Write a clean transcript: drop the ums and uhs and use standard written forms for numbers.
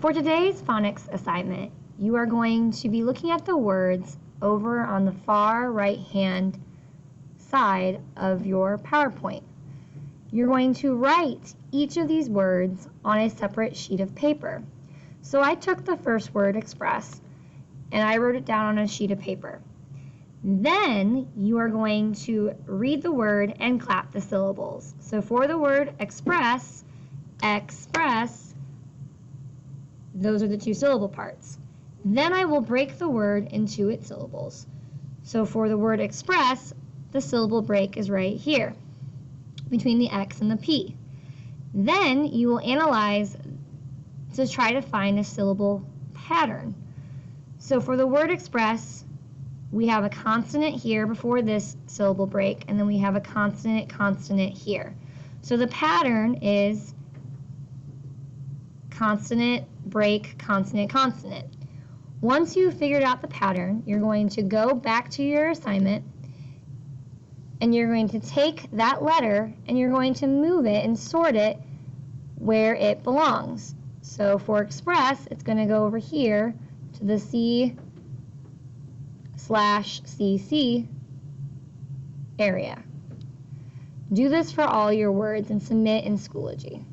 For today's phonics assignment, you are going to be looking at the words over on the far right-hand side of your PowerPoint. You're going to write each of these words on a separate sheet of paper. So I took the first word, express, and I wrote it down on a sheet of paper. Then you are going to read the word and clap the syllables. So for the word express, express, those are the two syllable parts. Then I will break the word into its syllables. So for the word express, the syllable break is right here, between the X and the P. Then you will analyze to try to find a syllable pattern. So for the word express, we have a consonant here before this syllable break, and then we have a consonant here. So the pattern is consonant, break, consonant, consonant. Once you've figured out the pattern, you're going to go back to your assignment and you're going to take that letter and you're going to move it and sort it where it belongs. So for express, it's going to go over here to the C/CC area. Do this for all your words and submit in Schoology.